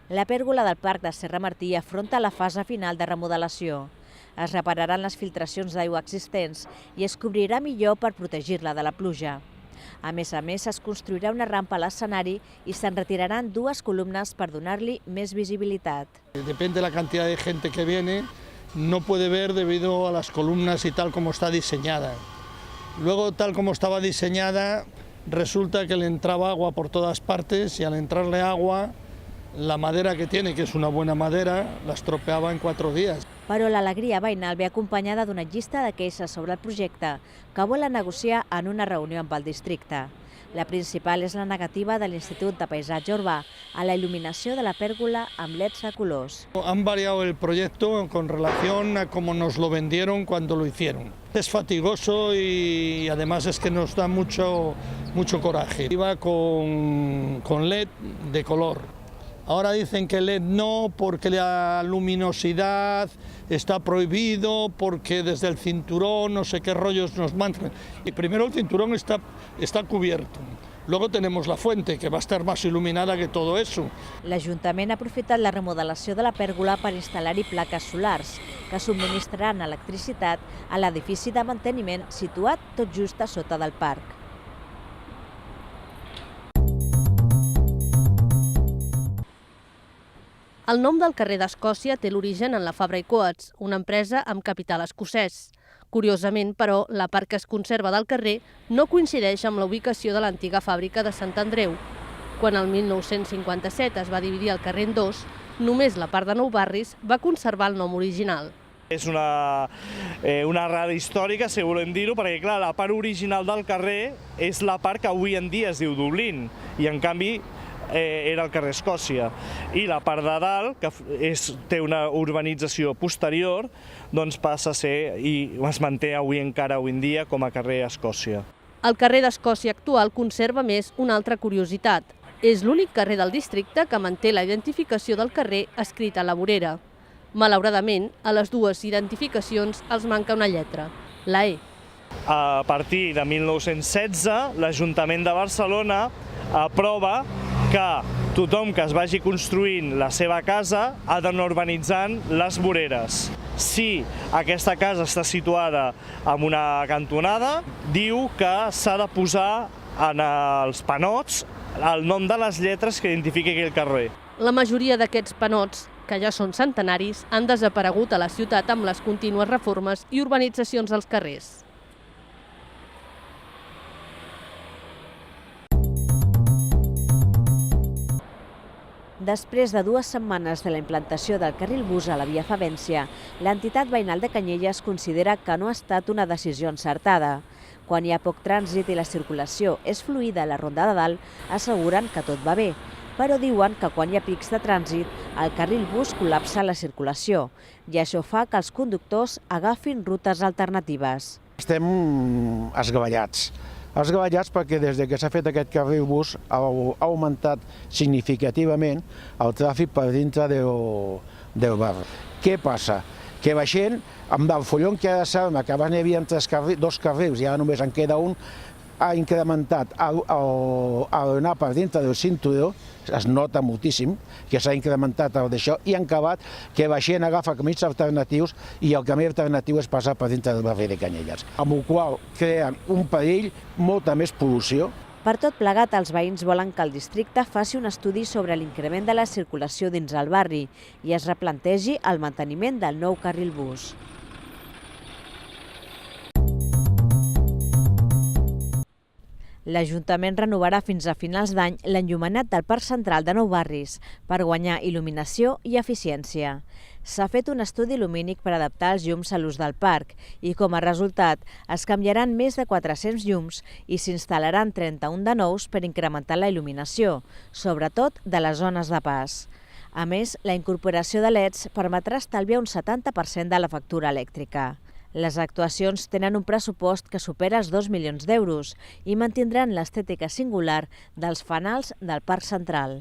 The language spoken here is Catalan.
La pèrgola del Parc de Serra Martí afronta la fase final de remodelació. Es repararan les filtracions d'aigua existents i es cobrirà millor per protegir-la de la pluja. A més, es construirà una rampa a l'escenari i se'n retiraran 2 columnes per donar-li més visibilitat. Depende de la cantidad de gente que viene, no puede ver debido a las columnas y tal como está diseñada. Luego, tal como estaba diseñada, resulta que le entraba agua por todas partes y al entrarle agua, la madera que tiene, que es una buena madera, la estropeaba en 4 días. Però l'alegria veïnal ve acompanyada d'una llista de queixes sobre el projecte que volen negociar en una reunió amb el districte. La principal és la negativa de l'Institut de Paisatge Urbà a la il·luminació de la pèrgola amb LEDs a colors. Han variado el proyecto con relación a cómo nos lo vendieron cuando lo hicieron. Es fatigoso y además es que nos da mucho coraje. Iba con LED de color. Ahora dicen que LED no, porque la luminosidad está prohibido, porque desde el cinturón no sé qué rollos nos mandan. Y primero el cinturón está cubierto. Luego tenemos la fuente, que va a estar más iluminada que todo eso. L'Ajuntament ha aprofitat la remodelació de la pèrgola per instal·lar-hi plaques solars, que subministraran electricitat a l'edifici de manteniment situat tot just a sota del parc. El nom del carrer d'Escòcia té l'origen en la Fabra i Coats, una empresa amb capital escocès. Curiosament, però, la part que es conserva del carrer no coincideix amb la ubicació de l'antiga fàbrica de Sant Andreu. Quan el 1957 es va dividir el carrer en 2, només la part de Nou Barris va conservar el nom original. És una errada històrica, si volem dir-ho, perquè clar, la part original del carrer és la part que avui en dia es diu Dublín, i en canvi era el carrer Escòcia. I la part de dalt, que té una urbanització posterior, doncs passa a ser i es manté avui en dia com a carrer Escòcia. El carrer d'Escòcia actual conserva més una altra curiositat. És l'únic carrer del districte que manté la identificació del carrer escrita a la vorera. Malauradament, a les 2 identificacions els manca una lletra, la E. A partir de 1916, l'Ajuntament de Barcelona aprova que tothom que es vagi construint la seva casa ha d'anar urbanitzant les voreres. Si aquesta casa està situada en una cantonada, diu que s'ha de posar en els panots el nom de les lletres que identifiqui aquell carrer. La majoria d'aquests panots, que ja són centenaris, han desaparegut a la ciutat amb les contínues reformes i urbanitzacions dels carrers. Després de 2 setmanes de la implantació del carril bus a la via Favència, l'entitat veïnal de Canyelles considera que no ha estat una decisió encertada. Quan hi ha poc trànsit i la circulació és fluida a la Ronda de Dalt, asseguren que tot va bé, però diuen que quan hi ha pics de trànsit, el carril bus col·lapsa la circulació i això fa que els conductors agafin rutes alternatives. Estem esgavellats perquè des que s'ha fet aquest carril bus ha augmentat significativament el tràfic per dintre del barri. Què passa? Que la gent, amb el follon que ara sabem que abans hi havia 2 carrils i ara només en queda un, ha incrementat anar per dintre del cinturó, es nota moltíssim que s'ha incrementat d'això i han acabat que la gent agafa camins alternatius i el camí alternatiu és passar per dintre del barri de Canyelles, amb el qual creen un perill, molta més pol·lució. Per tot plegat, els veïns volen que el districte faci un estudi sobre l'increment de la circulació dins el barri i es replantegi el manteniment del nou carril bus. L'Ajuntament renovarà fins a finals d'any l'enllumenat del Parc Central de Nou Barris per guanyar il·luminació i eficiència. S'ha fet un estudi lumínic per adaptar els llums a l'ús del parc i, com a resultat, es canviaran més de 400 llums i s'instal·laran 31 de nous per incrementar la il·luminació, sobretot de les zones de pas. A més, la incorporació de LEDs permetrà estalviar un 70% de la factura elèctrica. Les actuacions tenen un pressupost que supera els 2 milions d'euros i mantindran l'estètica singular dels fanals del Parc Central.